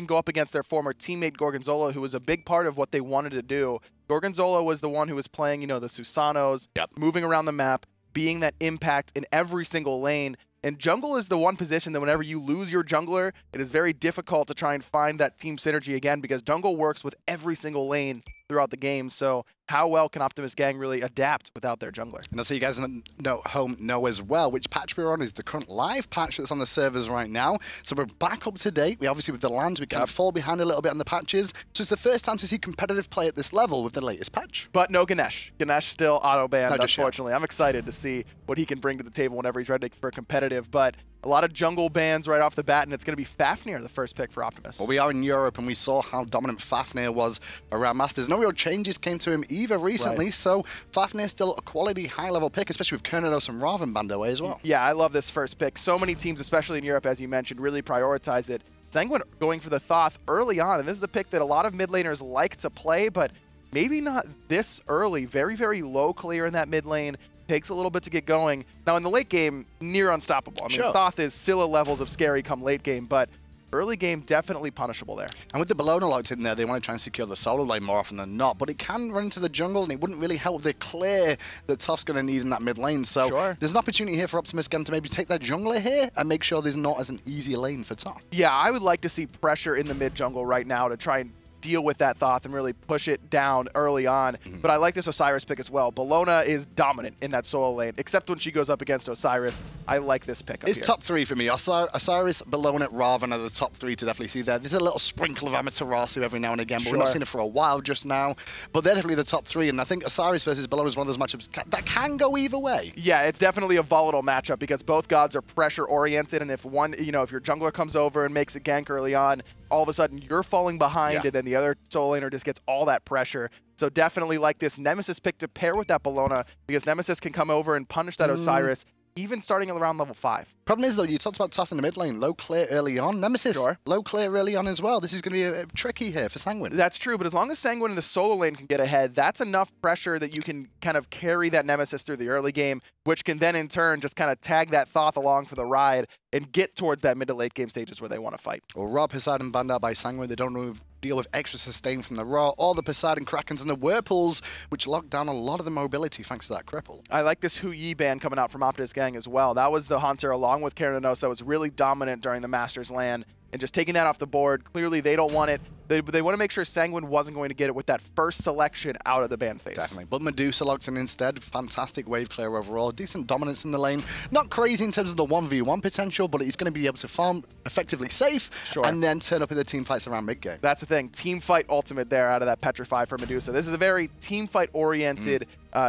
can go up against their former teammate Gorgonzola, who was a big part of what they wanted to do. Gorgonzola was the one who was playing, you know, the Susanos, moving around the map, being that impact in every single lane. And jungle is the one position that whenever you lose your jungler, it is very difficult to try and find that team synergy again, because jungle works with every single lane throughout the game. So how well can Optimus Gang really adapt without their jungler? And I'll so you guys know as well which patch we're on is the current live patch that's on the servers right now. So we're back up to date. We obviously, with the lands, we kind of fall behind a little bit on the patches. So it's the first time to see competitive play at this level with the latest patch. But no Ganesh. Ganesh still auto-banned, unfortunately. I'm excited to see what he can bring to the table whenever he's ready for competitive. But a lot of jungle bans right off the bat, and it's going to be Fafnir, the first pick for Optimus. Well, we are in Europe, and we saw how dominant Fafnir was around Masters. No real changes came to him either recently, so Fafnir's still a quality high-level pick, especially with Kernados and Raven banned away as well. Yeah, I love this first pick. So many teams, especially in Europe, as you mentioned, really prioritize it. Sanguine going for the Thoth early on, and this is the pick that a lot of mid laners like to play, but maybe not this early. Very, very low clear in that mid lane. Takes a little bit to get going. Now, in the late game, near unstoppable. I mean, Thoth is Scylla levels of scary come late game, but early game, definitely punishable there. And with the Bellona locked in there, they want to try and secure the solo lane more often than not, but it can run into the jungle, and it wouldn't really help the clear that Toph's going to need in that mid lane. So there's an opportunity here for Optimus Gang to maybe take that jungler here and make sure there's not as an easy lane for Toph. Yeah, I would like to see pressure in the mid jungle right now to try and deal with that Thoth and really push it down early on. But I like this Osiris pick as well. Bellona is dominant in that solo lane, except when she goes up against Osiris. I like this pick up It's here. top three for me. Osiris, Bellona, Raven are the top three to definitely see there. There's a little sprinkle of Amaterasu every now and again, but we're not seeing it for a while just now. But they're definitely the top three, and I think Osiris versus Bellona is one of those matchups that can go either way. Yeah, it's definitely a volatile matchup because both gods are pressure-oriented, and if one, you know, if your jungler comes over and makes a gank early on, all of a sudden you're falling behind, and then the other solo laner just gets all that pressure. So definitely like this Nemesis pick to pair with that Bellona, because Nemesis can come over and punish that Osiris, even starting around level 5. Problem is, though, you talked about Toph in the mid lane, low clear early on. Nemesis, low clear early on as well. This is going to be tricky here for Sanguine. That's true, but as long as Sanguine in the solo lane can get ahead, that's enough pressure that you can kind of carry that Nemesis through the early game, which can then in turn just kind of tag that Thoth along for the ride and get towards that mid to late game stages where they want to fight. Well, Rob, Poseidon banned out by Sanguine. They don't deal with extra sustain from the Raw, or the Poseidon Krakens and the Whirlpools, which locked down a lot of the mobility thanks to that cripple. I like this Hu Yi ban coming out from Optimus Gang as well. That was the Hunter along with Kernados that was really dominant during the Masters LAN, and just taking that off the board, clearly they don't want it. They want to make sure Sanguine wasn't going to get it with that first selection out of the ban phase. Definitely. But Medusa locked in instead. Fantastic wave clear overall. Decent dominance in the lane. Not crazy in terms of the 1v1 potential, but he's going to be able to farm effectively safe and then turn up in the team fights around mid-game. That's the thing. Team fight ultimate there out of that Petrify for Medusa. This is a very team fight oriented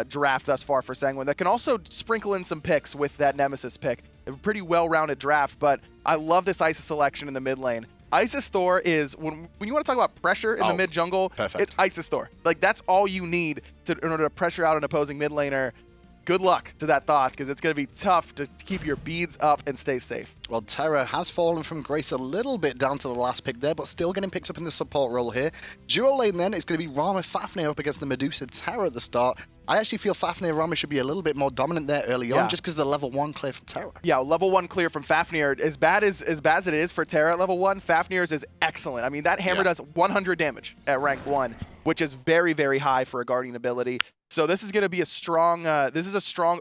draft thus far for Sanguine that can also sprinkle in some picks with that Nemesis pick. A pretty well-rounded draft, but I love this Isis selection in the mid lane. Isis Thor is, when you want to talk about pressure in the mid jungle, it's Isis Thor. Like, that's all you need in order to pressure out an opposing mid laner. Good luck to that Thoth, because it's going to be tough to keep your beads up and stay safe. Well, Terra has fallen from grace a little bit down to the last pick there, but still getting picked up in the support role here. Duo lane then, it's going to be Rama Fafnir up against the Medusa Terra at the start. I actually feel Fafnir Rama should be a little bit more dominant there early on, just because of the level 1 clear from Terra. Yeah, level 1 clear from Fafnir. As bad as it is for Terra at level 1, Fafnir's is excellent. I mean, that hammer does 100 damage at rank 1, which is very, very high for a guardian ability. So this is going to be a strong,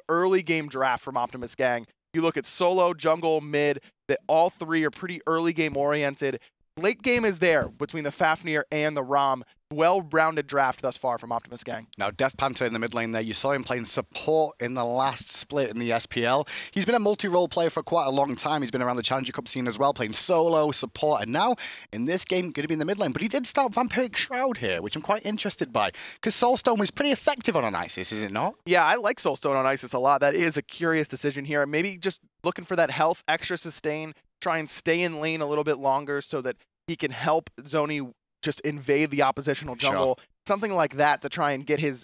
early game draft from Optimus Gang. You look at solo, jungle, mid, that all three are pretty early game oriented. Late game is there between the Fafnir and the Ram. Well-rounded draft thus far from Optimus Gang. Now, Death Panther in the mid lane there. You saw him playing support in the last split in the SPL. He's been a multi-role player for quite a long time. He's been around the Challenger Cup scene as well, playing solo, support, and now in this game, going to be in the mid lane. But he did start Vampiric Shroud here, which I'm quite interested by, because Soulstone was pretty effective on Isis, is it not? Yeah, I like Soulstone on Isis a lot. That is a curious decision here. Maybe just looking for that health, extra sustain, try and stay in lane a little bit longer so that he can help Zoni just invade the oppositional jungle. Something like that to try and get his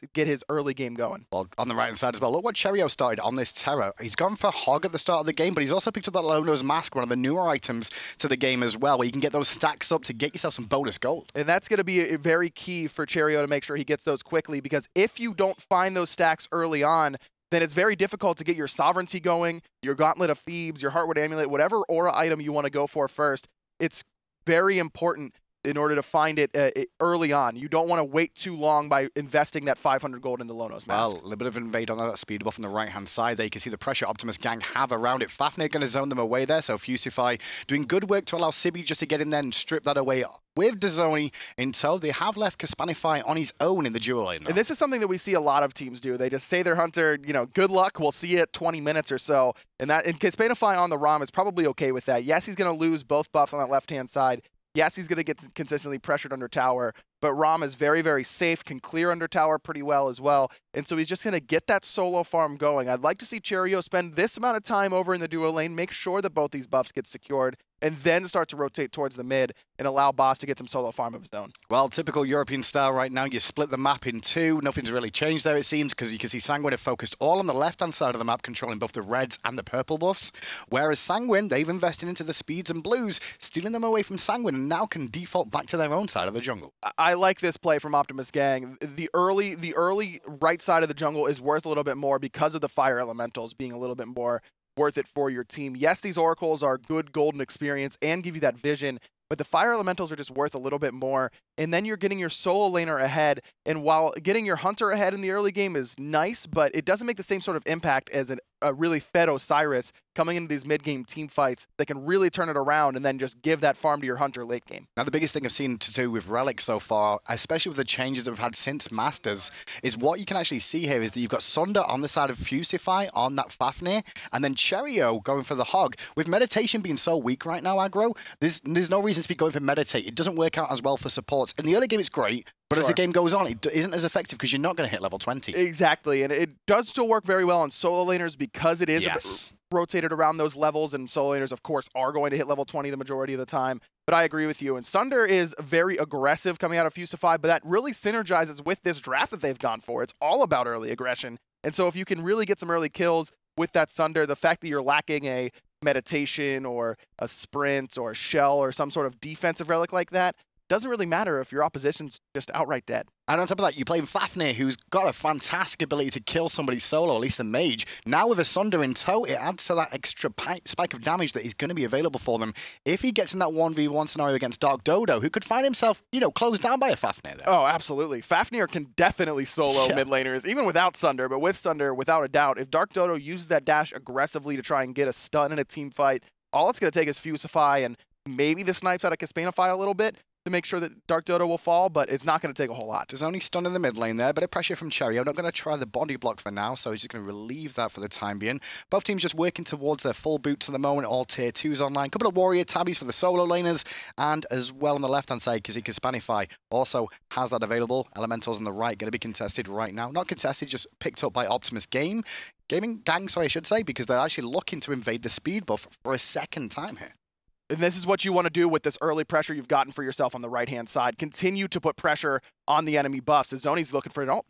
early game going. Well, on the right-hand side as well, look what Cherio started on this Terra. He's gone for Hog at the start of the game, but he's also picked up that Lono's Mask, one of the newer items to the game as well, where you can get those stacks up to get yourself some bonus gold. And that's going to be very key for Cherio to make sure he gets those quickly, because if you don't find those stacks early on, then it's very difficult to get your Sovereignty going, your Gauntlet of Thebes, your Heartwood Amulet, whatever aura item you want to go for first. It's very important in order to find it early on. You don't want to wait too long by investing that 500 gold into Lono's mask. Well, a little bit of invade on that speed buff on the right-hand side there. You can see the pressure Optimus gang have around it. Fafnir going to zone them away there, so Fusify doing good work to allow Sibi just to get in there and strip that away with Dazoni in tow. They have left Kaspanify on his own in the duel lane, though. And this is something that we see a lot of teams do. They just say their hunter, you know, good luck, we'll see you at 20 minutes or so. And Kaspanify on the ROM is probably okay with that. Yes, he's going to lose both buffs on that left-hand side. Yes, he's going to get consistently pressured under tower, but Rom is very, very safe, can clear under tower pretty well as well. And so he's just going to get that solo farm going. I'd like to see Cherio spend this amount of time over in the duo lane, make sure that both these buffs get secured, and then start to rotate towards the mid and allow Boss to get some solo farm of his own. Well, typical European style right now. You split the map in two. Nothing's really changed there, it seems, because you can see Sanguine have focused all on the left-hand side of the map, controlling both the reds and the purple buffs, whereas Sanguine, they've invested into the speeds and blues, stealing them away from Sanguine, and now can default back to their own side of the jungle. I like this play from Optimus Gang. The early right side of the jungle is worth a little bit more because of the fire elementals being a little bit more worth it for your team. Yes, these oracles are good golden experience and give you that vision, but the fire elementals are just worth a little bit more. And then you're getting your solo laner ahead. And while getting your hunter ahead in the early game is nice, but it doesn't make the same sort of impact as a really fed Osiris coming into these mid-game team fights that can really turn it around and then just give that farm to your hunter late game. Now, the biggest thing I've seen to do with Relic so far, especially with the changes that we've had since Masters, is what you can actually see here is that you've got Sunder on the side of Fusify on that Fafnir, and then Cherio going for the Hog. With Meditation being so weak right now, aggro, there's no reason to be going for Meditate. It doesn't work out as well for supports. In the early game, it's great, but as the game goes on, it isn't as effective because you're not going to hit level 20. Exactly, and it does still work very well on solo laners because it is rotated around those levels, and solo laners, of course, are going to hit level 20 the majority of the time. But I agree with you, and Sunder is very aggressive coming out of Fusify, but that really synergizes with this draft that they've gone for. It's all about early aggression, and so if you can really get some early kills with that Sunder, the fact that you're lacking a meditation or a sprint or a shell or some sort of defensive relic like that, doesn't really matter if your opposition's just outright dead. And on top of that, you're playing Fafnir, who's got a fantastic ability to kill somebody solo, at least a mage. Now with a Sunder in tow, it adds to that extra spike of damage that is going to be available for them if he gets in that 1v1 scenario against Dark Dodo, who could find himself, you know, closed down by a Fafnir there. Oh, absolutely. Fafnir can definitely solo mid laners, even without Sunder, but with Sunder, without a doubt, if Dark Dodo uses that dash aggressively to try and get a stun in a team fight, all it's going to take is Fusify and maybe the snipes out of Kaspanify a little bit to make sure that Dark Dodo will fall, but it's not going to take a whole lot. There's only stun in the mid lane there, bit of pressure from Cherry. I'm not going to try the body block for now, so he's just going to relieve that for the time being. Both teams just working towards their full boots at the moment, all tier 2s online. Couple of warrior tabbies for the solo laners, and as well on the left-hand side, because Kaspanify also has that available. Elementals on the right, going to be contested right now. Not contested, just picked up by Optimus Gaming Gang, sorry, I should say, because they're actually looking to invade the speed buff for a second time here. And this is what you want to do with this early pressure you've gotten for yourself on the right-hand side. Continue to put pressure on the enemy buffs. Zoni's looking for an ult.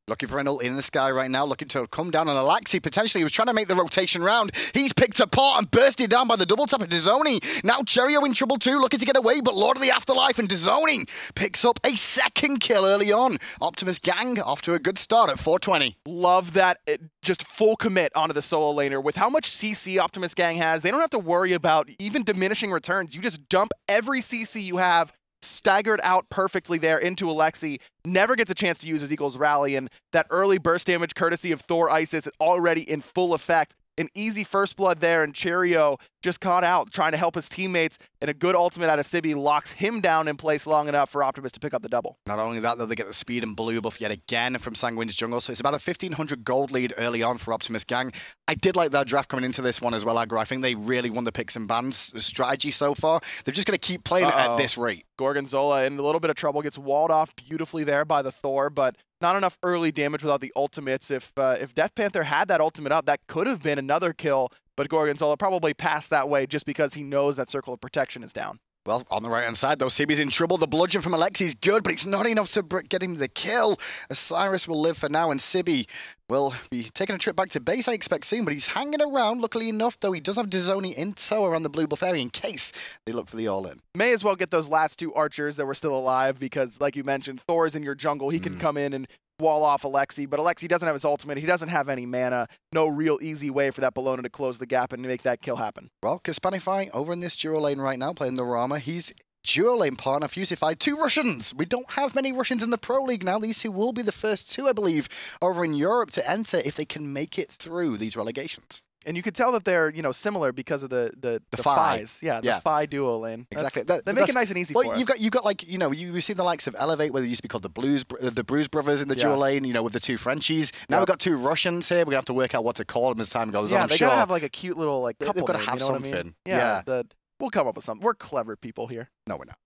Looking for an ult in the sky right now, looking to come down on Alaxi. Potentially, he was trying to make the rotation round. He's picked apart and bursted down by the double tap of Dazoni. Now Cherio in trouble too, looking to get away, but Lord of the Afterlife and Dazoni picks up a second kill early on. Optimus Gang off to a good start at 420. Love that, just full commit onto the solo laner. With how much CC Optimus Gang has, they don't have to worry about even diminishing returns. You just dump every CC you have, staggered out perfectly there into Alexi, never gets a chance to use his Eagles Rally, and that early burst damage courtesy of Thor Isis already in full effect. An easy first blood there, and Cherio just caught out trying to help his teammates, and a good ultimate out of Sibi locks him down in place long enough for Optimus to pick up the double. Not only that, though, they get the speed and blue buff yet again from Sanguine's jungle, so it's about a 1,500 gold lead early on for Optimus Gang. I did like that draft coming into this one as well, Aggro. I think they really won the picks and bans strategy so far. They're just going to keep playing it at this rate. Gorgonzola in a little bit of trouble, gets walled off beautifully there by the Thor, but not enough early damage without the ultimates. If Death Panther had that ultimate up, that could have been another kill, but Gorgonzola probably passed that way just because he knows that circle of protection is down. Well, on the right-hand side, though, Sibi's in trouble. The bludgeon from Alexi's good, but it's not enough to get him the kill. Osiris will live for now, and Sibi will be taking a trip back to base, I expect, soon, but he's hanging around. Luckily enough, though, he does have Dazoni in tow around the blue buff area in case they look for the all-in. May as well get those last two archers that were still alive because, like you mentioned, Thor's in your jungle. He can come in and wall off Alexi, but Alexi doesn't have his ultimate. He doesn't have any mana. No real easy way for that Bellona to close the gap and make that kill happen. Well, Hispanify over in this duo lane right now, playing the Rama. He's duo lane partner, Fusify, 2 Russians. We don't have many Russians in the Pro League now. These 2 will be the first 2, I believe, over in Europe to enter if they can make it through these relegations. And you could tell that they're, similar because of the Phis. Yeah, the Phi duo lane. Exactly. They make it nice and easy for us. You've got like, you've seen the likes of Elevate, where they used to be called the Bruise Brothers in the duo lane, with the 2 Frenchies. Now we've got 2 Russians here. We're going to have to work out what to call them as time goes on. Yeah, they got to have like a cute little couple They've got to name, have something. What I mean? We'll come up with something. We're clever people here. No, we're not.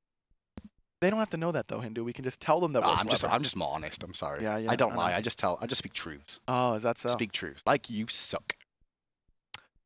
They don't have to know that though, Hindu. We can just tell them that we're clever. I'm just more honest. I'm sorry. Yeah, I don't lie. I just speak truths. Oh, is that so? Speak truths. Like you suck.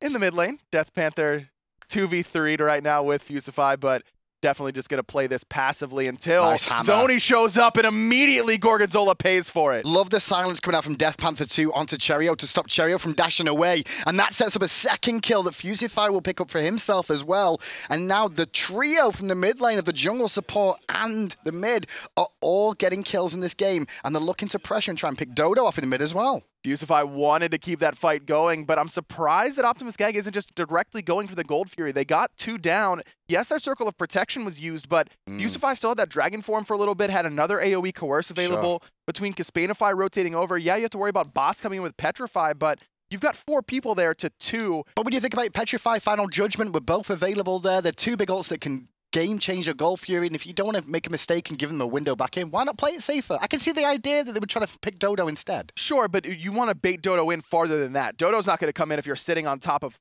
In the mid lane, Death Panther 2v3'd right now with Fusify, but definitely just going to play this passively until Zoni shows up and immediately Gorgonzola pays for it. Love the silence coming out from Death Panther 2 onto Cherio to stop Cherio from dashing away. And that sets up a second kill that Fusify will pick up for himself as well. And now the trio from the mid lane of the jungle support and the mid are all getting kills in this game. And they're looking to pressure and try and pick Dodo off in the mid as well. Fusify wanted to keep that fight going, but I'm surprised that Optimus Gang isn't just directly going for the Gold Fury. They got 2 down. Yes, their Circle of Protection was used, but Fusify still had that Dragon Form for a little bit, had another AoE Coerce available. Between Hispanify rotating over, yeah, you have to worry about Boss coming in with Petrify, but you've got 4 people there to 2. But when you think about Petrify, Final Judgment, we're both available there. They're 2 big ults that can game change your Gold Fury, and if you don't want to make a mistake and give them a window back in, why not play it safer? I can see the idea that they would try to pick Dodo instead. Sure, but you want to bait Dodo in farther than that. Dodo's not going to come in if you're sitting on top of,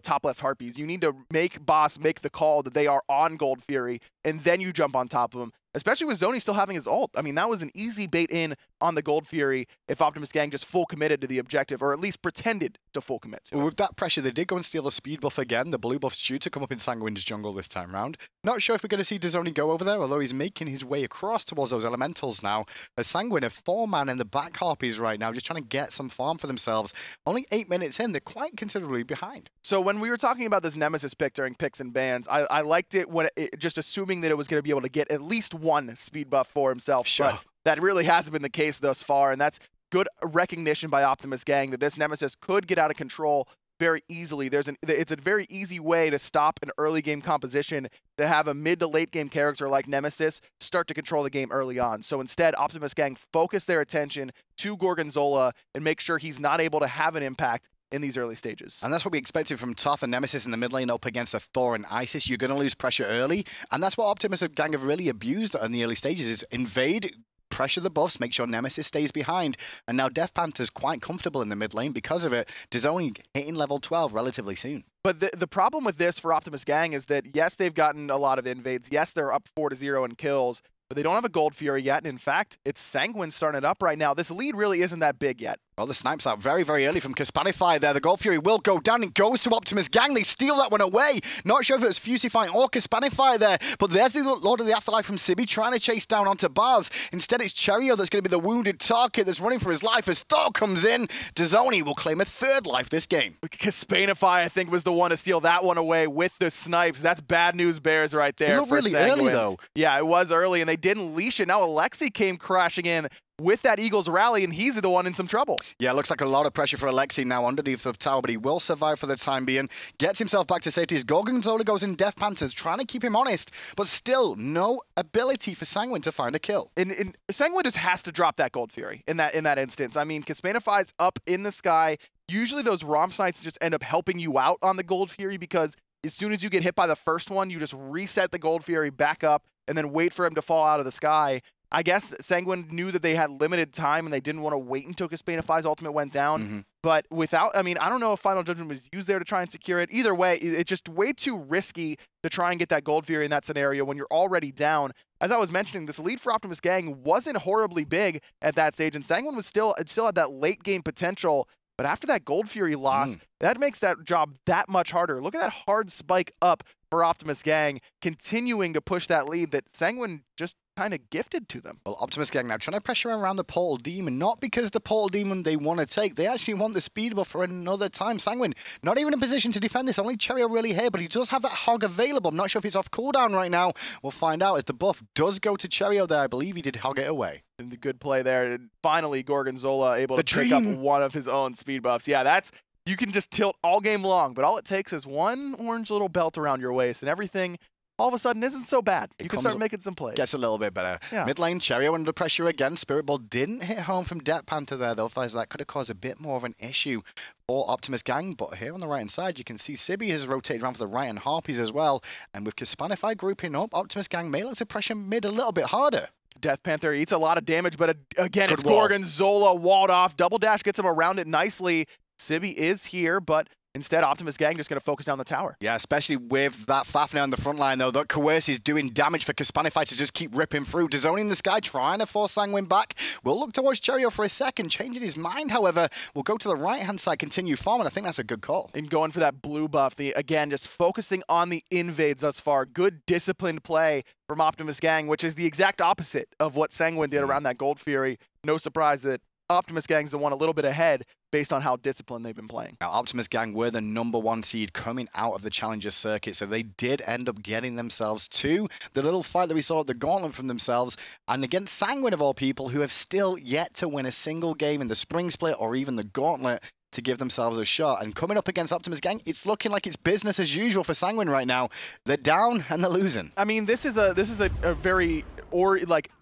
top left Harpies. You need to make Boss make the call that they are on Gold Fury, and then you jump on top of them. Especially with Zoni still having his ult. I mean, that was an easy bait in on the Gold Fury if Optimus Gang just full committed to the objective, or at least pretended to full commit to it. With that pressure, they did go and steal the speed buff again. The blue buff's due to come up in Sanguine's jungle this time round. Not sure if we're going to see Zoni go over there, although he's making his way across towards those elementals now. As Sanguine, a 4-man in the back Harpies right now, just trying to get some farm for themselves. Only 8 minutes in, they're quite considerably behind. So when we were talking about this Nemesis pick during picks and bans, I liked it when just assuming that it was going to be able to get at least 1 speed buff for himself. Sure. But that really hasn't been the case thus far, and that's good recognition by Optimus Gang that this Nemesis could get out of control very easily. It's a very easy way to stop an early game composition to have a mid to late game character like Nemesis start to control the game early on. So instead, Optimus Gang focus their attention to Gorgonzola and make sure he's not able to have an impact in these early stages. And that's what we expected from Toth and Nemesis in the mid lane up against a Thor and Isis. You're going to lose pressure early, and that's what Optimus Gang have really abused in the early stages, is invade, pressure the buffs, make sure Nemesis stays behind. And now Death Panther's quite comfortable in the mid lane because of it. Dizoni hitting level 12 relatively soon. But the problem with this for Optimus Gang is that, yes, they've gotten a lot of invades. Yes, they're up 4-0 in kills, but they don't have a Gold Fury yet. And in fact, it's Sanguine starting it up right now. This lead really isn't that big yet. Well, the snipes out very, very early from Hispanify there. The Gold Fury will go down. It goes to Optimus Gang. They steal that one away. Not sure if it was Fusify or Hispanify there, but there's the Lord of the Afterlife from Sibi trying to chase down onto Bars. Instead, it's Cherio that's going to be the wounded target that's running for his life as Thor comes in. Dizoni will claim a 3rd life this game. Hispanify, I think, was the one to steal that one away with the snipes. That's bad news bears right there. It looked really early, though. Yeah, it was early, and they didn't leash it. Now Alexi came crashing in with that Eagles rally, and he's the one in some trouble. Yeah, looks like a lot of pressure for Alexi now underneath the tower, but he will survive for the time being. Gets himself back to safety as Gorgonzola goes in Death Panthers, trying to keep him honest, but still no ability for Sanguine to find a kill. And Sanguine just has to drop that Gold Fury in that instance. I mean, Hispanify's up in the sky. Usually those Romp Snites just end up helping you out on the Gold Fury because as soon as you get hit by the first one, you just reset the Gold Fury back up and then wait for him to fall out of the sky. I guess Sanguine knew that they had limited time and they didn't want to wait until Hispanify's ultimate went down. But without, I mean, I don't know if Final Judgment was used there to try and secure it. Either way, it's just way too risky to try and get that Gold Fury in that scenario when you're already down. As I was mentioning, this lead for Optimus Gang wasn't horribly big at that stage, and Sanguine was still had that late game potential. But after that Gold Fury loss, that makes that job that much harder. Look at that hard spike up for Optimus Gang, continuing to push that lead that Sanguine just kind of gifted to them. Well, Optimus Gang now trying to pressure around the Portal Demon, not because the Portal Demon they want to take, they actually want the speed buff for another time. Sanguine not even in position to defend this, only Cherio really here, but he does have that hog available. I'm not sure if it's off cooldown right now. We'll find out as the buff does go to Cherio there. I believe he did hog it away. And the good play there. And finally, Gorgonzola able to pick up one of his own speed buffs. Yeah, that's, you can just tilt all game long, but all it takes is one orange little belt around your waist and everything all of a sudden isn't so bad. You can start making some plays. Gets a little bit better. Yeah. Mid lane, Cherio under pressure again. Spirit Ball didn't hit home from Death Panther there, though. Otherwise, that could have caused a bit more of an issue for Optimus Gang. But here on the right-hand side, you can see Sibby has rotated around for the right and Harpies as well. And with Kispanify grouping up, Optimus Gang may look to pressure mid a little bit harder. Death Panther eats a lot of damage, but again, it's Gorgonzola walled off. Double dash gets him around it nicely. Sibby is here, but instead, Optimus Gang just going to focus down the tower. Yeah, especially with that Fafnir on the front line, though. That Coerce is doing damage for Kispanify to just keep ripping through. Dazoni in the sky, trying to force Sanguine back. We'll look towards Cherio for a second. Changing his mind, however, we'll go to the right-hand side, continue farming. I think that's a good call. And going for that blue buff. Again, just focusing on the invades thus far. Good disciplined play from Optimus Gang, which is the exact opposite of what Sanguine did around that Gold Fury. No surprise that Optimus Gang's the one a little bit ahead based on how disciplined they've been playing. Now, Optimus Gang were the #1 seed coming out of the Challenger circuit, so they did end up getting themselves to the little fight that we saw at the Gauntlet from themselves, and against Sanguine of all people, who have still yet to win a single game in the Spring Split or even the Gauntlet to give themselves a shot. And coming up against Optimus Gang, it's looking like it's business as usual for Sanguine right now. They're down and they're losing. I mean, this is a very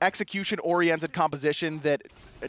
execution-oriented composition that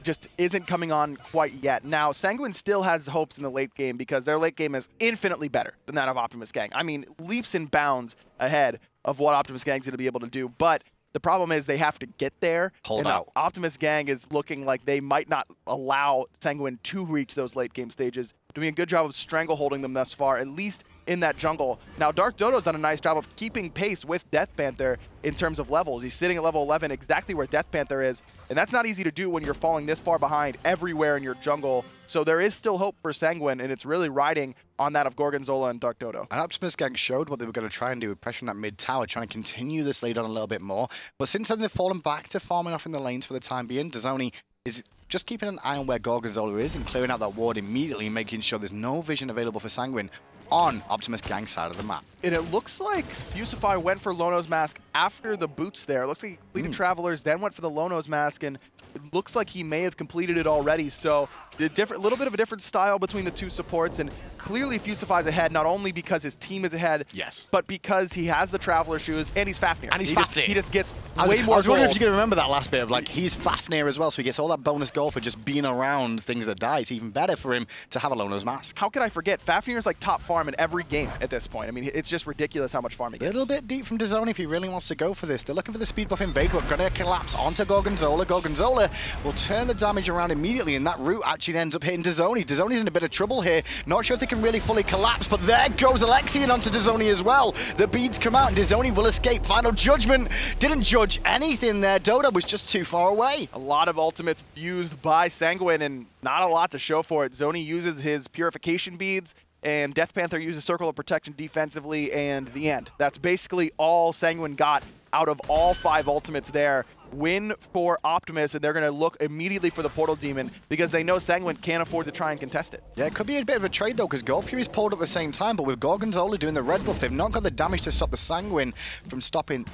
just isn't coming on quite yet. Now, Sanguine still has hopes in the late game because their late game is infinitely better than that of Optimus Gang. I mean, leaps and bounds ahead of what Optimus Gang's going to be able to do, but the problem is they have to get there. Hold out. Optimus Gang is looking like they might not allow Sanguine to reach those late game stages. Doing a good job of strangleholding them thus far, at least in that jungle. Now, Dark Dodo's done a nice job of keeping pace with Death Panther in terms of levels. He's sitting at level 11, exactly where Death Panther is, and that's not easy to do when you're falling this far behind everywhere in your jungle. So there is still hope for Sanguine, and it's really riding on that of Gorgonzola and Dark Dodo. And Optimus Gang showed what they were going to try and do with pressure in that mid tower, trying to continue this lead on a little bit more. But since then, they've fallen back to farming off in the lanes for the time being. Dazoni is just keeping an eye on where Gorgonzola is and clearing out that ward immediately, making sure there's no vision available for Sanguine on Optimus Gang's side of the map. And it looks like Fusify went for Lono's Mask after the boots there. It looks like he completed Travelers, then went for the Lono's Mask, and it looks like he may have completed it already. So a little bit of a different style between the two supports, and clearly Fusify's ahead, not only because his team is ahead, but because he has the Traveler shoes, and he's Fafnir. And he's Fafnir. He just gets way more I was wondering gold. if you can remember that last bit of, like, he's Fafnir as well, so he gets all that bonus gold for just being around things that die. It's even better for him to have a Lono's Mask. How could I forget? Fafnir's like top farm in every game at this point. I mean, it's just ridiculous how much farm he gets. A little bit deep from Dazoni if he really wants to go for this. They're looking for the speed buff invade, but going to collapse onto Gorgonzola. Gorgonzola will turn the damage around immediately, and that root actually ends up hitting Dazoni. Dazoni's in a bit of trouble here. Not sure if they can really fully collapse, but there goes Alexian onto Dazoni as well. The beads come out, and Dazoni will escape. Final Judgment didn't judge anything there. Dodo was just too far away. A lot of ultimates used by Sanguine, and not a lot to show for it. Zoni uses his purification beads, and Death Panther uses Circle of Protection defensively, and the end. That's basically all Sanguine got out of all 5 ultimates there. Win for Optimus, and they're going to look immediately for the Portal Demon because they know Sanguine can't afford to try and contest it. Yeah, it could be a bit of a trade, though, because Gold Fury's pulled at the same time, but with Gorgonzola doing the red buff, they've not got the damage to stop the Sanguine from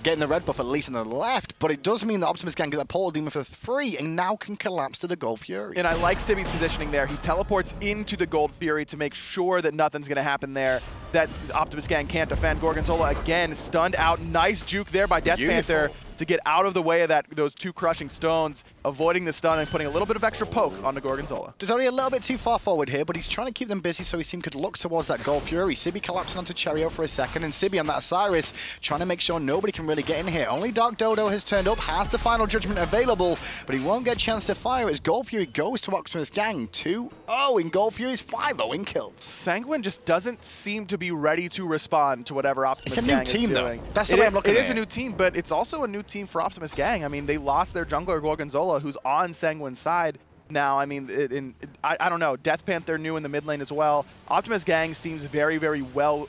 getting the red buff, at least on the left, but it does mean that Optimus can get that Portal Demon for free and now can collapse to the Gold Fury. And I like Sibby's positioning there. He teleports into the Gold Fury to make sure that nothing's going to happen there, that Optimus Gang can't defend. Gorgonzola, again, stunned out. Nice juke there by Death Panther to get out of the way of those 2 crushing stones, avoiding the stun and putting a little bit of extra poke onto Gorgonzola. There's only a little bit too far forward here, but he's trying to keep them busy so his team could look towards that Gold Fury. Sibby collapsing onto Cherio for a second, and Sibby on that Osiris trying to make sure nobody can really get in here. Only Dark Dodo has turned up, has the Final Judgment available, but he won't get a chance to fire as Gold Fury goes to Optimus Gang. 2-0 in Gold Fury's 5-0 in kills. Sanguine just doesn't seem to be ready to respond to whatever Optimus Gang is doing. It's a new team, though. That's the way I'm looking at it. It is a new team, but it's also a new team for Optimus Gang. I mean, they lost their jungler, Gorgonzola, who's on Sanguine's side now. I mean, I don't know. Death Panther new in the mid lane as well. Optimus Gang seems very, very well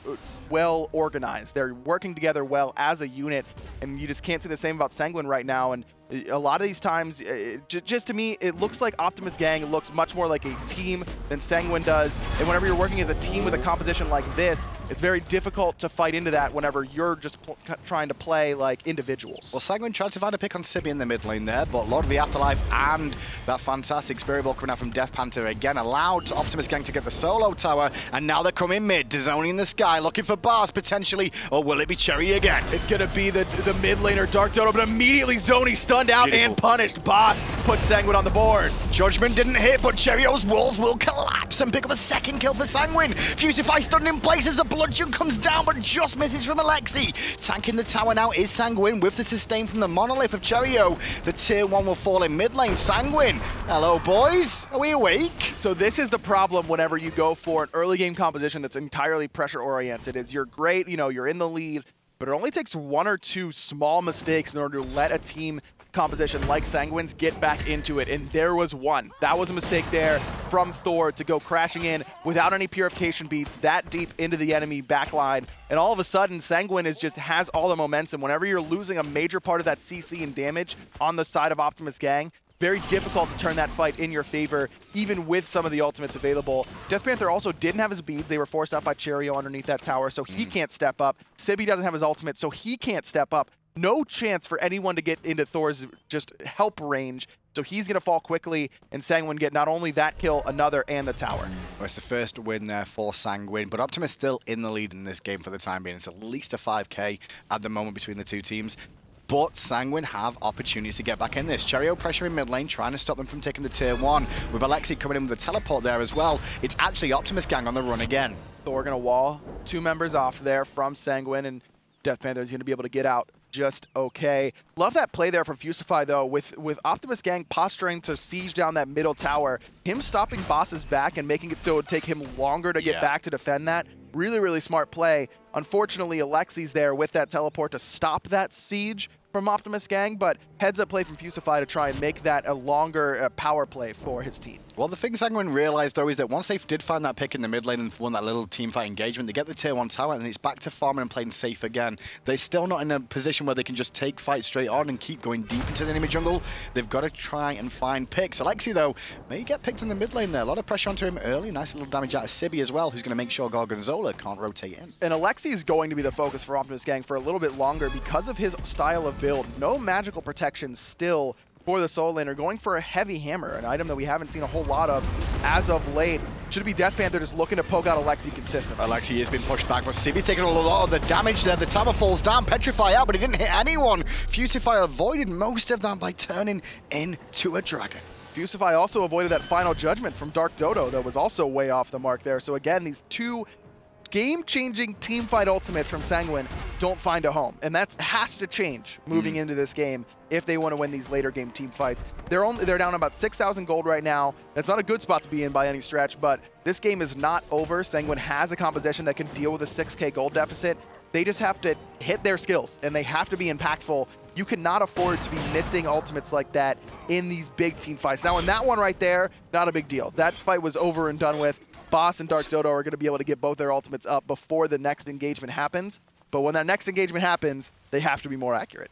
well organized. They're working together well as a unit, and you just can't say the same about Sanguine right now. And a lot of these times, just to me, it looks like Optimus Gang looks much more like a team than Sanguine does. And whenever you're working as a team with a composition like this, it's very difficult to fight into that whenever you're just trying to play like individuals. Well, Sanguine tried to find a pick on Sibi in the mid lane there, but Lord of the Afterlife and that fantastic Spirit Ball coming out from Death Panther again allowed Optimus Gang to get the solo tower, and now they're coming mid, Dizoni in the sky, looking for bars potentially, or will it be Cherry again? It's going to be the mid laner Dark Dodo, but immediately Zoni stunned out and punished. Boss puts Sanguine on the board. Judgment didn't hit, but Cherio's walls will collapse and pick up a second kill for Sanguine. Fusify stunned in place as the Bludgeon comes down, but just misses from Alexi. Tanking the tower now is Sanguine with the sustain from the Monolith of Cherio. The tier 1 will fall in mid lane. Sanguine, hello boys, are we awake? So this is the problem whenever you go for an early game composition that's entirely pressure oriented, is you're great, you know, you're in the lead, but it only takes 1 or 2 small mistakes in order to let a team composition like Sanguine's get back into it, and there was one. That was a mistake there from Thor to go crashing in without any purification beats that deep into the enemy backline, and all of a sudden Sanguine just has all the momentum. Whenever you're losing a major part of that CC and damage on the side of Optimus Gang, very difficult to turn that fight in your favor, even with some of the ultimates available. Death Panther also didn't have his beads. They were forced out by Cherio underneath that tower, so he can't step up. Sibi doesn't have his ultimate, so he can't step up. No chance for anyone to get into Thor's just help range, so he's going to fall quickly, and Sanguine get not only that kill, another, and the tower. Well, it's the first win there for Sanguine, but Optimus still in the lead in this game for the time being. It's at least a 5k at the moment between the two teams. But Sanguine have opportunities to get back in this. Cherio pressure in mid lane, trying to stop them from taking the tier 1. With Alexi coming in with a teleport there as well. It's actually Optimus Gang on the run again. Thor going to wall 2 members off there from Sanguine, and Death Panther is going to be able to get out just okay. Love that play there from Fusify, though, with Optimus Gang posturing to siege down that middle tower. Him stopping Boss's back and making it so it would take him longer to get back to defend that. Really, really smart play. Unfortunately, Alexi's there with that teleport to stop that siege from Optimus Gang, but heads up play from Fusify to try and make that a longer power play for his team. Well, the thing Sanguine realized, though, is that once they did find that pick in the mid lane and won that little team fight engagement, they get the tier 1 tower, and it's back to farming and playing safe again. They're still not in a position where they can just take fights straight on and keep going deep into the enemy jungle. They've got to try and find picks. Alexi, though, may get picked in the mid lane there. A lot of pressure onto him early. Nice little damage out of Sibi as well, who's going to make sure Gorgonzola can't rotate in. And Alexi is going to be the focus for Optimus Gang for a little bit longer because of his style of build. No magical protection still for the solo laner, going for a heavy hammer, an item that we haven't seen a whole lot of as of late. Should be Death Panther just looking to poke out Alexi consistently. Alexi has been pushed back, but Sibi's taking a lot of the damage there. The tower falls down, Petrify out, but he didn't hit anyone. Fusify avoided most of that by turning into a dragon. Fusify also avoided that final judgment from Dark Dodo that was also way off the mark there. So again, these 2 game-changing team fight ultimates from Sanguine don't find a home, and that has to change moving into this game if they want to win these later game team fights. They're down about 6,000 gold right now. That's not a good spot to be in by any stretch, but this game is not over. Sanguine has a composition that can deal with a 6k gold deficit. They just have to hit their skills, and they have to be impactful. You cannot afford to be missing ultimates like that in these big team fights. Now, in that one right there, not a big deal. That fight was over and done with. Boss and Dark Dodo are going to be able to get both their ultimates up before the next engagement happens. But when that next engagement happens, they have to be more accurate.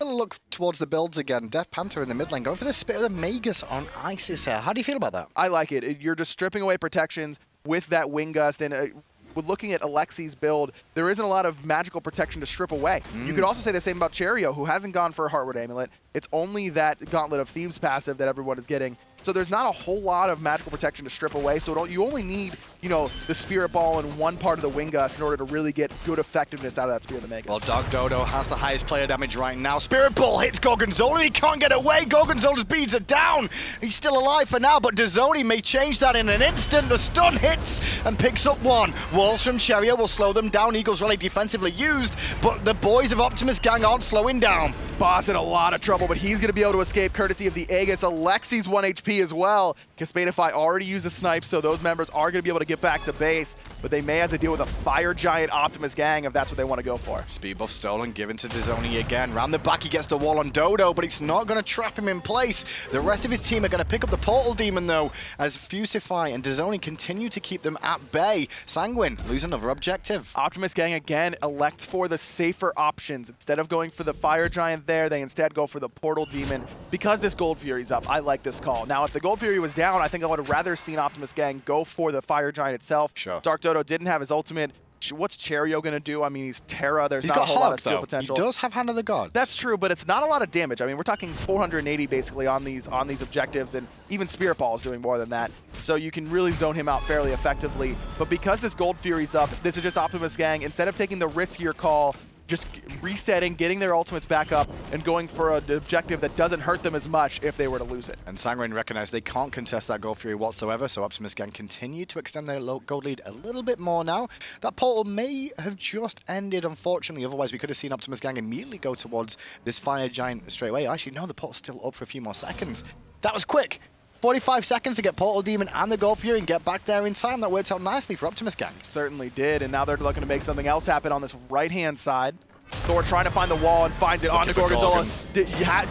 Look towards the builds again. Death Panther in the mid lane, going for the Spirit of the Magus on Isis here. How do you feel about that? I like it. You're just stripping away protections with that Wing Gust, and with looking at Alexi's build, there isn't a lot of magical protection to strip away. You could also say the same about Cherio, who hasn't gone for a Heartwood Amulet. It's only that Gauntlet of Thieves passive that everyone is getting. So there's not a whole lot of magical protection to strip away. So you only need, you know, the Spirit Ball and one part of the Wing Gust in order to really get good effectiveness out of that Spirit of the Magus. Well, Dark Dodo has the highest player damage right now. Spirit Ball hits Gorgonzola. He can't get away. Gorgonzola's beads are down. He's still alive for now, but Dizoni may change that in an instant. The stun hits and picks up one. Walls from Cherio will slow them down. Eagle's Rally defensively used, but the boys of Optimus Gang aren't slowing down. Boss in a lot of trouble, but he's going to be able to escape courtesy of the Aegis. Alexi's 1 HP as well. Caspadify already used the snipe, so those members are going to be able to get back to base, but they may have to deal with a Fire Giant Optimus gang if that's what they want to go for. Speed buff stolen, given to Dizoni again. Round the back, he gets the wall on Dodo, but it's not going to trap him in place. The rest of his team are going to pick up the Portal Demon, though, as Fusify and Dizoni continue to keep them at bay. Sanguine lose another objective. Optimus gang again elect for the safer options. Instead of going for the Fire Giant there, they instead go for the Portal Demon. Because this Gold Fury's up, I like this call. Now, if the Gold Fury was down, I think I would have rather seen Optimus gang go for the Fire Giant itself. Sure. Dark Dodo didn't have his ultimate. What's Cherio going to do? I mean, he's Terra. There's not a whole lot of skill potential. He does have Hand of the Gods. That's true, but it's not a lot of damage. I mean, we're talking 480 basically on these objectives, and even Spirit Ball is doing more than that. So you can really zone him out fairly effectively. But because this Gold Fury's up, this is just Optimus gang. Instead of taking the riskier call, just resetting, getting their ultimates back up, and going for an objective that doesn't hurt them as much if they were to lose it. And Sanguine recognize they can't contest that Gold Fury whatsoever, so Optimus gang continue to extend their gold lead a little bit more now. That portal may have just ended, unfortunately, otherwise we could have seen Optimus gang immediately go towards this Fire Giant straight away. Actually, no, the portal's still up for a few more seconds. That was quick! 45 seconds to get Portal Demon and the Gold Fury and get back there in time. That worked out nicely for Optimus gang. Certainly did, and now they're looking to make something else happen on this right-hand side. Thor trying to find the wall and finds it onto Gorgonzola.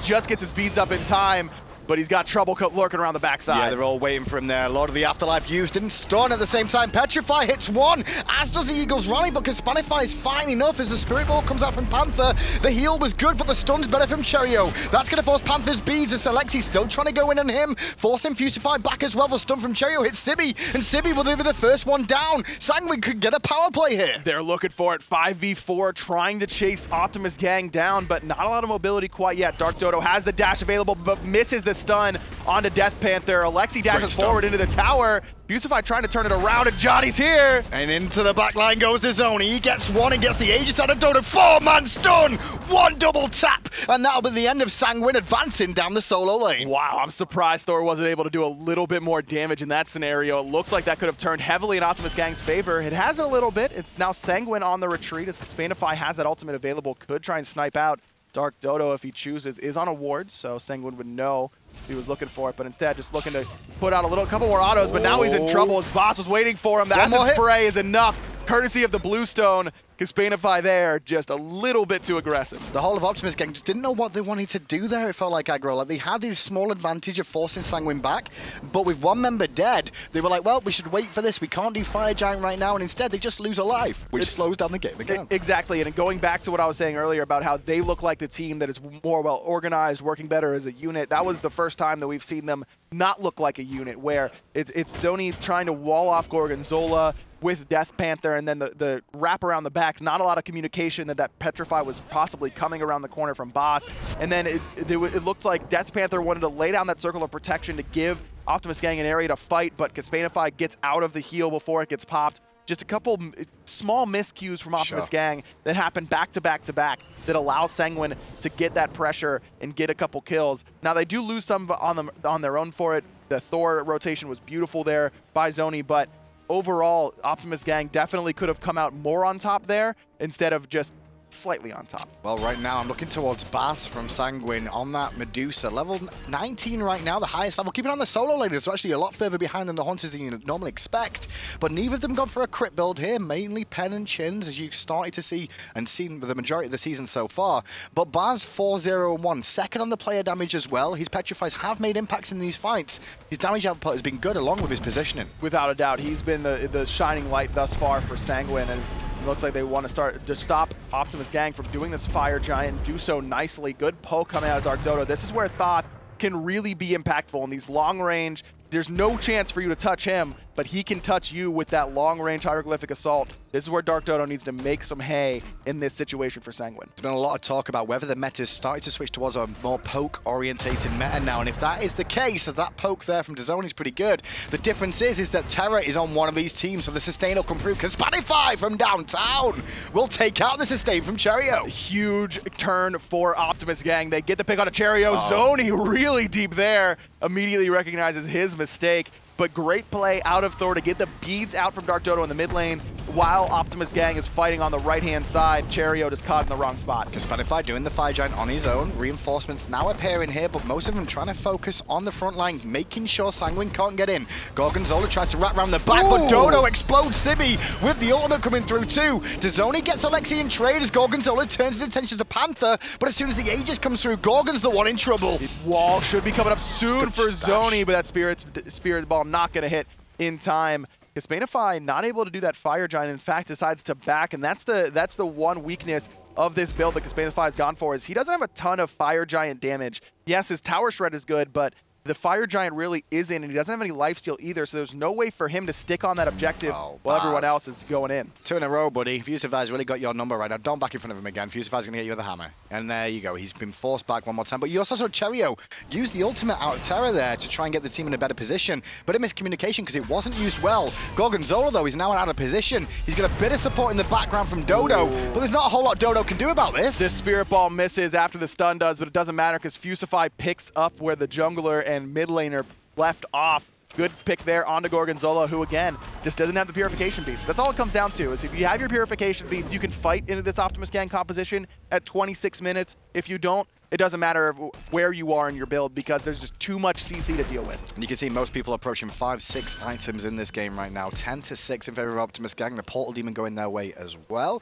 Just gets his beads up in time, but he's got trouble lurking around the backside. Yeah, they're all waiting for him there. Lord of the Afterlife used, didn't stun at the same time. Petrify hits one, as does the Eagles Rally, but Caspadify is fine enough as the Spirit Ball comes out from Panther. The heal was good, but the stun's better from Cherio. That's going to force Panther's beads, as Alexi's still trying to go in on him, forcing Fusify back as well. The stun from Cherio hits Sibby, and Sibby will be the first one down. Sanguine could get a power play here. They're looking for it. 5v4, trying to chase Optimus gang down, but not a lot of mobility quite yet. Dark Dodo has the dash available, but misses the stun onto Death Panther. Alexi dashes forward into the tower. Fusify trying to turn it around, and Johnny's here. And into the back line goes Dizoni. He gets one and gets the Aegis out of Dodo. 4-man stun! One double tap! And that'll be the end of Sanguine advancing down the solo lane. Wow, I'm surprised Thor wasn't able to do a little bit more damage in that scenario. It looks like that could have turned heavily in Optimus gang's favor. It has a little bit. It's now Sanguine on the retreat as Caspadify has that ultimate available. Could try and snipe out. Dark Dodo, if he chooses, is on a ward, so Sanguine would know if he was looking for it, but instead just looking to put out a couple more autos, but now he's in trouble. His boss was waiting for him. The acid spray is enough, courtesy of the Bluestone. Caspadify there, just a little bit too aggressive. The whole of Optimus gang just didn't know what they wanted to do there, it felt like, aggro. Like, they had this small advantage of forcing Sanguine back, but with one member dead, they were like, well, we should wait for this. We can't do Fire Giant right now, and instead they just lose a life, which slows down the game again. Exactly, and going back to what I was saying earlier about how they look like the team that is more well-organized, working better as a unit, that was the first time that we've seen them not look like a unit, where it's Zoni trying to wall off Gorgonzola with Death Panther, and then the wrap around the back. Not a lot of communication that Petrify was possibly coming around the corner from Boss. And then it looked like Death Panther wanted to lay down that circle of protection to give Optimus gang an area to fight, but Caspadify gets out of the heal before it gets popped. Just a couple small miscues from Optimus gang that happen back to back to back that allow Sanguine to get that pressure and get a couple kills. Now they do lose some on their own for it. The Thor rotation was beautiful there by Zoni, but overall, Optimus gang definitely could have come out more on top there instead of just slightly on top. Well, right now I'm looking towards Bass from Sanguine on that Medusa. Level 19 right now, the highest level. Keep it on the solo lane. It's actually a lot further behind than the Hunters than you normally expect. But neither of them gone for a crit build here. Mainly Pen and Chins, as you started to see and seen the majority of the season so far. But Baz 4-0-1, second on the player damage as well. His Petrifies have made impacts in these fights. His damage output has been good along with his positioning. Without a doubt, he's been the shining light thus far for Sanguine, and it looks like they want to stop Optimus gang from doing this Fire Giant, do so nicely. Good poke coming out of Dark Dodo. This is where Thoth can really be impactful in these long range. There's no chance for you to touch him, but he can touch you with that long-range hieroglyphic assault. This is where Dark Dodo needs to make some hay in this situation for Sanguine. There's been a lot of talk about whether the meta's started to switch towards a more poke-orientated meta now, and if that is the case, that poke there from Dizoni is pretty good. The difference is that Terra is on one of these teams, so the sustain will come through. Caspadify from downtown will take out the sustain from Cherio. Huge turn for Optimus gang. They get the pick on a Cherio. Zoni really deep there. Immediately recognizes his mistake. But great play out of Thor to get the beads out from Dark Dodo in the mid lane while Optimus Gang is fighting on the right-hand side. Cherio just caught in the wrong spot. Spotify doing the Fire Giant on his own. Reinforcements now appearing here, but most of them trying to focus on the front line, making sure Sanguine can't get in. Gorgonzola tries to wrap around the back, but Dodo explodes Sibby with the ultimate coming through too. Dazoni gets Alexi in trade as Gorgonzola turns his attention to Panther, but as soon as the Aegis comes through, Gorgon's the one in trouble. Wall should be coming up soon for Zoni, but that Spirit Ball not going to hit in time. Hispanify not able to do that Fire Giant, in fact decides to back, and that's the one weakness of this build that Hispanify has gone for, is he doesn't have a ton of Fire Giant damage. Yes, his Tower Shred is good, but the Fire Giant really isn't, and he doesn't have any lifesteal either, so there's no way for him to stick on that objective while everyone else is going in. 2 in a row, buddy. Fusify's really got your number right now. Don't back in front of him again. Fusify's going to get you with a hammer. And there you go. He's been forced back one more time. But you also saw Cherio use the ultimate out of Terra there to try and get the team in a better position. But a miscommunication because it wasn't used well. Gorgonzola, though, is now out of position. He's got a bit of support in the background from Dodo, but there's not a whole lot Dodo can do about this. This Spirit Ball misses after the stun does, but it doesn't matter because Fusify picks up where the jungler and mid laner left off. Good pick there onto Gorgonzola, who again just doesn't have the purification beats. That's all it comes down to, is if you have your purification beats, you can fight into this Optimus Gang composition at 26 minutes. If you don't, it doesn't matter where you are in your build because there's just too much CC to deal with. And you can see most people approaching 5-6 items in this game right now. 10-6 in favor of Optimus Gang. The Portal Demon going their way as well.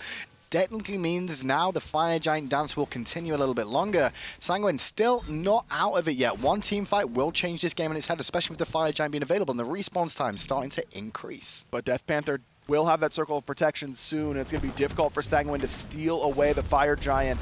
Technically means now the Fire Giant dance will continue a little bit longer. Sanguine still not out of it yet. One team fight will change this game on its head, especially with the Fire Giant being available and the response time starting to increase. But Death Panther will have that circle of protection soon. It's going to be difficult for Sanguine to steal away the Fire Giant.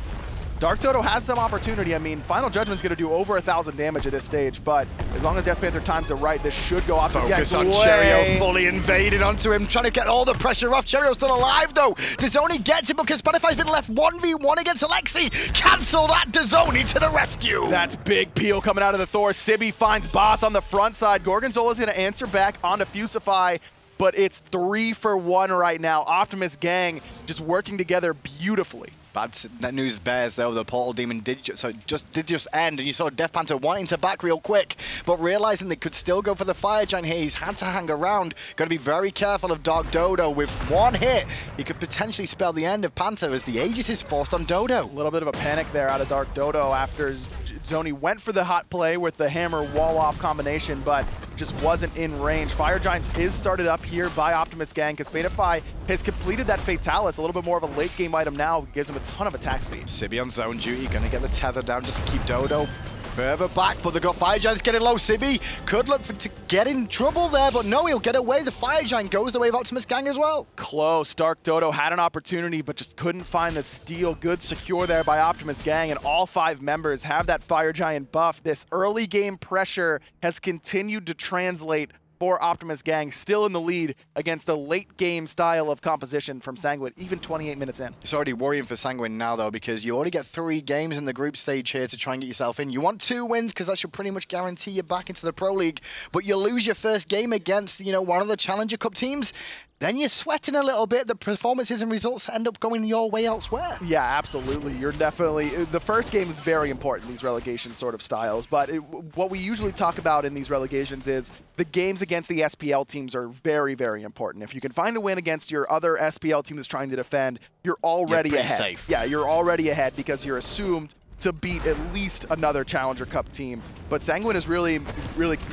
Dark Dodo has some opportunity. I mean, Final Judgment's going to do over 1,000 damage at this stage, but as long as Death Panther times it right, this should go off. Focus on Cherio, fully invaded onto him, trying to get all the pressure off. Cherio's still alive, though. Dazoni gets him because Spotify's been left 1v1 against Alexi. Cancel that, Dazoni to the rescue. That's big peel coming out of the Thor. Sibby finds Boss on the front side. Gorgonzola's going to answer back onto Fusify, but it's 3 for 1 right now. Optimus Gang just working together beautifully. Bad news bears, though. The Portal Demon did just end, and you saw Death Panther wanting to back real quick, but realizing they could still go for the Fire Giant here, he's had to hang around. Got to be very careful of Dark Dodo. With one hit, he could potentially spell the end of Panther as the Aegis is forced on Dodo. A little bit of a panic there out of Dark Dodo after Zoni went for the hot play with the hammer wall-off combination, but just wasn't in range. Fire Giants is started up here by Optimus Gang because Betafy has completed that Fatalis, a little bit more of a late game item now, gives him a ton of attack speed. Sibby on zone duty, gonna get the tether down just to keep Dodo further back, but they've got Fire Giants getting low. Sibby could look to get in trouble there, but no, he'll get away. The Fire Giant goes the way of Optimus Gang as well. Close. Dark Dodo had an opportunity, but just couldn't find the steal. Good secure there by Optimus Gang, and all 5 members have that Fire Giant buff. This early game pressure has continued to translate for Optimus Gang, still in the lead against the late game style of composition from Sanguine, even 28 minutes in. It's already worrying for Sanguine now, though, because you already get 3 games in the group stage here to try and get yourself in. You want 2 wins because that should pretty much guarantee you back into the Pro League, but you lose your first game against, you know, one of the Challenger Cup teams, then you're sweating a little bit. The performances and results end up going your way elsewhere. Yeah, absolutely. You're definitely... The first game is very important, these relegation sort of styles, but what we usually talk about in these relegations is the games against the SPL teams are very, very important. If you can find a win against your other SPL team that's trying to defend, you're already ahead. Safe. Yeah, you're already ahead because you're assumed to beat at least another Challenger Cup team. But Sanguine has really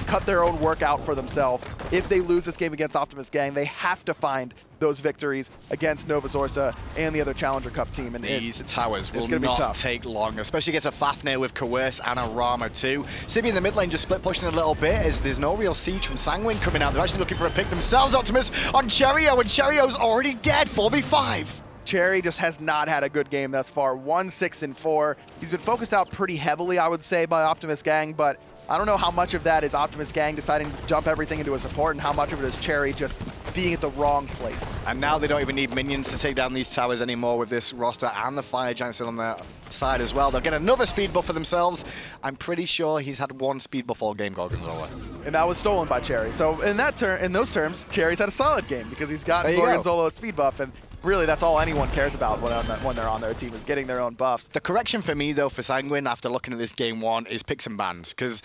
cut their own work out for themselves. If they lose this game against Optimus Gang, they have to find those victories against Nova Zorsa and the other Challenger Cup team. And these towers will not take long, especially against a Fafnir with Coerce and a Rama too. Sibby in the mid lane just split pushing a little bit as there's no real siege from Sanguine coming out. They're actually looking for a pick themselves. Optimus on Cherio, and Cherio's already dead. 4v5. Cherry just has not had a good game thus far. 1-6-4. He's been focused out pretty heavily, I would say, by Optimus Gang, but I don't know how much of that is Optimus Gang deciding to dump everything into a support and how much of it is Cherry just being at the wrong place. And now they don't even need minions to take down these towers anymore with this roster and the Fire Giant still on their side as well. They'll get another speed buff for themselves. I'm pretty sure he's had 1 speed buff all game, Gorgonzola. And that was stolen by Cherry. So in those terms, Cherry's had a solid game because he's gotten Gorgonzola a speed buff, and really that's all anyone cares about when they're on their team, is getting their own buffs. The correction for me, though, for Sanguine, after looking at this game one, is picks and bans, because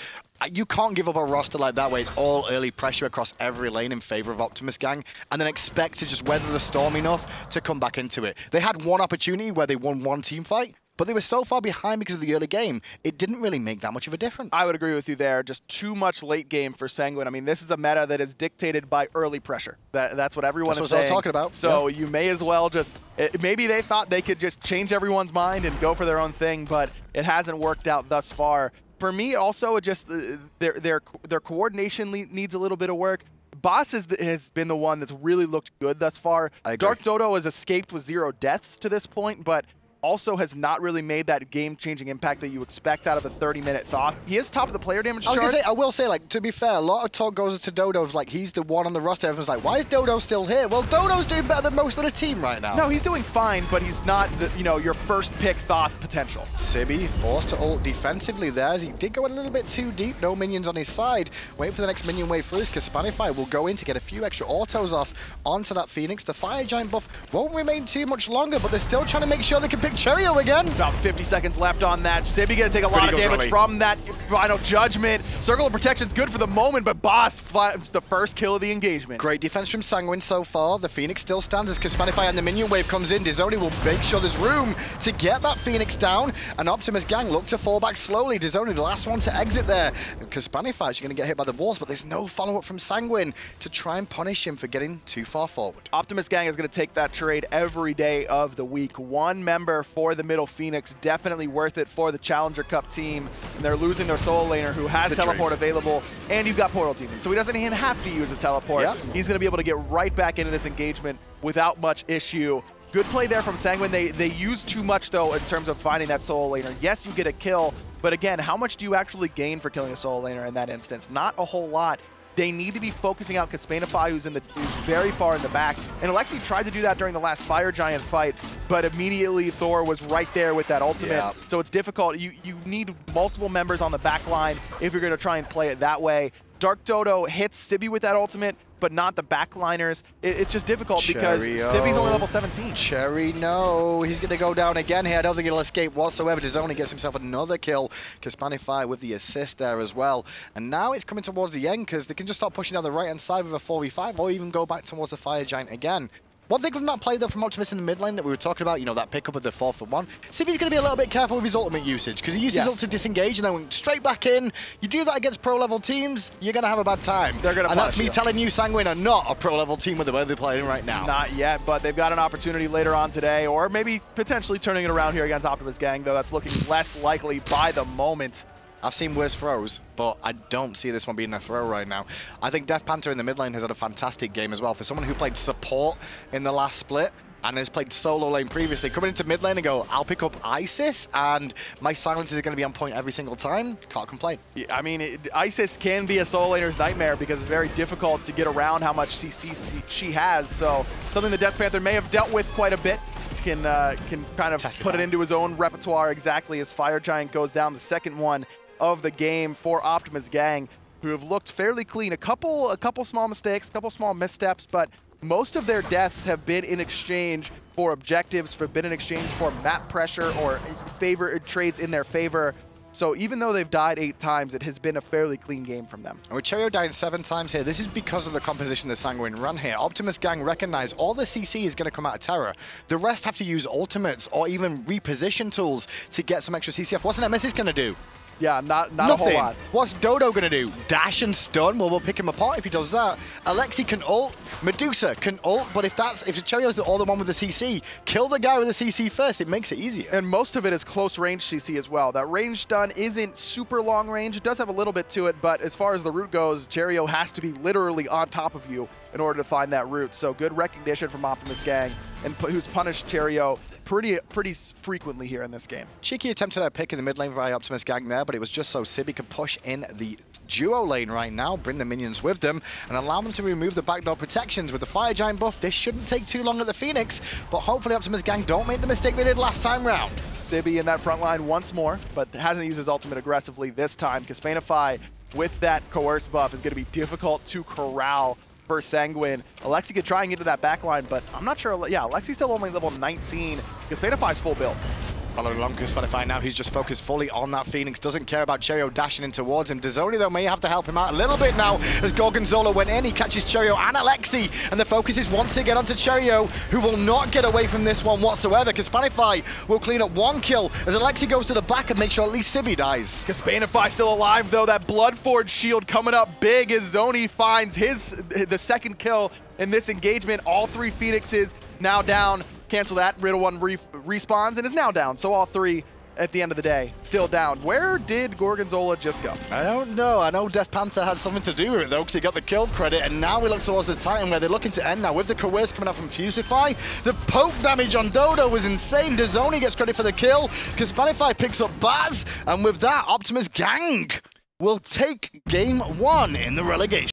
you can't give up a roster like that where it's all early pressure across every lane in favor of Optimus Gang and then expect to just weather the storm enough to come back into it. They had one opportunity where they won one team fight, but they were so far behind because of the early game, it didn't really make that much of a difference. I would agree with you there. Just too much late game for Sanguine. I mean, this is a meta that is dictated by early pressure. That's what everyone is saying. That's what I'm talking about. So you may as well just... maybe they thought they could just change everyone's mind and go for their own thing, but it hasn't worked out thus far. For me, also, it just their coordination needs a little bit of work. Boss has been the one that's really looked good thus far. Dark Dodo has escaped with 0 deaths to this point, but also has not really made that game-changing impact that you expect out of a 30-minute Thoth. He is top of the player damage chart. I will say, like, to be fair, a lot of talk goes to Dodo, like, he's the one on the roster. Everyone's like, why is Dodo still here? Well, Dodo's doing better than most of the team right now. No, he's doing fine, but he's not, your first-pick Thoth potential. Sibby forced to ult defensively there, as he did go a little bit too deep. No minions on his side. Wait for the next minion wave through, because Spanify will go in to get a few extra autos off onto that Phoenix. The Fire Giant buff won't remain too much longer, but they're still trying to make sure they can pick Cheerio again. About 50 seconds left on that. Sibby gonna take a lot of damage from that final judgment. Circle of Protection's good for the moment, but Boss flattens the first kill of the engagement. Great defense from Sanguine so far. The Phoenix still stands as Caspanify and the minion wave comes in. Dizoni will make sure there's room to get that Phoenix down, and Optimus Gang look to fall back slowly. Dizoni, the last one to exit there. Caspanify is going to get hit by the walls, but there's no follow-up from Sanguine to try and punish him for getting too far forward. Optimus Gang is going to take that trade every day of the week. One member for the middle Phoenix, definitely worth it for the Challenger Cup team. And they're losing their solo laner who has teleport available, and you've got Portal Demon. So he doesn't even have to use his teleport. Yep. He's going to be able to get right back into this engagement without much issue. Good play there from Sanguine. They use too much, though, in terms of finding that solo laner. Yes, you get a kill, but again, how much do you actually gain for killing a solo laner in that instance? Not a whole lot. They need to be focusing out Caspanify, who's very far in the back. And Alexi tried to do that during the last Fire Giant fight, but immediately Thor was right there with that ultimate. Yeah. So it's difficult. You need multiple members on the back line if you're going to try and play it that way. Dark Dodo hits Sibby with that ultimate, but not the backliners. It's just difficult because Sibby's only level 17. Cherry, no. He's going to go down again here. I don't think he'll escape whatsoever. Dizoni gets himself another kill. Caspanify with the assist there as well. And now it's coming towards the end because they can just start pushing down the right-hand side with a 4v5 or even go back towards the Fire Giant again. One thing from that play, though, from Optimus in the mid lane that we were talking about, that pickup of the 4-for-1, Sibby's going to be a little bit careful with his ultimate usage because he uses his ult to disengage and then went straight back in. You do that against pro-level teams, you're going to have a bad time. They're going to, and that's me telling you, Sanguine are not a pro-level team with the way they're playing right now. Not yet, but they've got an opportunity later on today, or maybe potentially turning it around here against Optimus Gang, though that's looking less likely by the moment. I've seen worse throws, but I don't see this one being a throw right now. I think Death Panther in the mid lane has had a fantastic game as well. For someone who played support in the last split and has played solo lane previously, coming into mid lane and go, I'll pick up Isis and my silences are going to be on point every single time, can't complain. Yeah, I mean, Isis can be a solo laner's nightmare because it's very difficult to get around how much CC she has. So something the Death Panther may have dealt with quite a bit. Can kind of put it into his own repertoire exactly as Fire Giant goes down, the second one of the game for Optimus Gang, who have looked fairly clean. A couple small mistakes, a couple small missteps, but most of their deaths have been in exchange for objectives, been in exchange for map pressure or trades in their favor. So even though they've died 8 times, it has been a fairly clean game from them. And with Cheerio dying 7 times here, this is because of the composition the Sanguine run here. Optimus Gang recognize all the CC is going to come out of Terror. The rest have to use ultimates or even reposition tools to get some extra CCF. What's Nemesis going to do? Yeah, not a whole lot. What's Dodo going to do? Dash and stun? Well, we'll pick him apart if he does that. Alexi can ult. Medusa can ult. But if Cheerio's the one with the CC, kill the guy with the CC first. It makes it easier. And most of it is close range CC as well. That range stun isn't super long range. It does have a little bit to it, but as far as the route goes, Cheerio has to be literally on top of you in order to find that route. So good recognition from Optimus Gang, and who's punished Cheerio pretty frequently here in this game. Cheeky attempted a pick in the mid lane via Optimus Gang there, but it was just so Sibby could push in the duo lane right now, bring the minions with them, and allow them to remove the backdoor protections. With the Fire Giant buff, this shouldn't take too long at the Phoenix, but hopefully Optimus Gang don't make the mistake they did last time round. Sibby in that front line once more, but hasn't used his ultimate aggressively this time. Caspanify with that Coerce buff is going to be difficult to corral for Sanguine. Alexi could try and get to that back line, but I'm not sure. Yeah, Alexi's still only level 19 because Spanify's full build. Following along Spanify now, he's just focused fully on that Phoenix, doesn't care about Cherio dashing in towards him. Dazoni, though, may have to help him out a little bit now as Gorgonzola went in. He catches Cherio and Alexi, and the focus is once again onto Cherio, who will not get away from this one whatsoever, because Spanify will clean up one kill as Alexi goes to the back and makes sure at least Sibby dies. Spanify still alive, though. That Bloodforge shield coming up big as Zoni finds the second kill in this engagement. All three Phoenixes now down. Cancel that. Riddle 1 respawns and is now down. So all three at the end of the day still down. Where did Gorgonzola just go? I don't know. I know Death Panther had something to do with it, though, because he got the kill credit, and now we look towards the Titan, where they're looking to end now with the Coerce coming out from Fusify. The poke damage on Dodo was insane. Dazoni gets credit for the kill, because Spanify picks up Baz, and with that, Optimus gang will take game 1 in the relegation.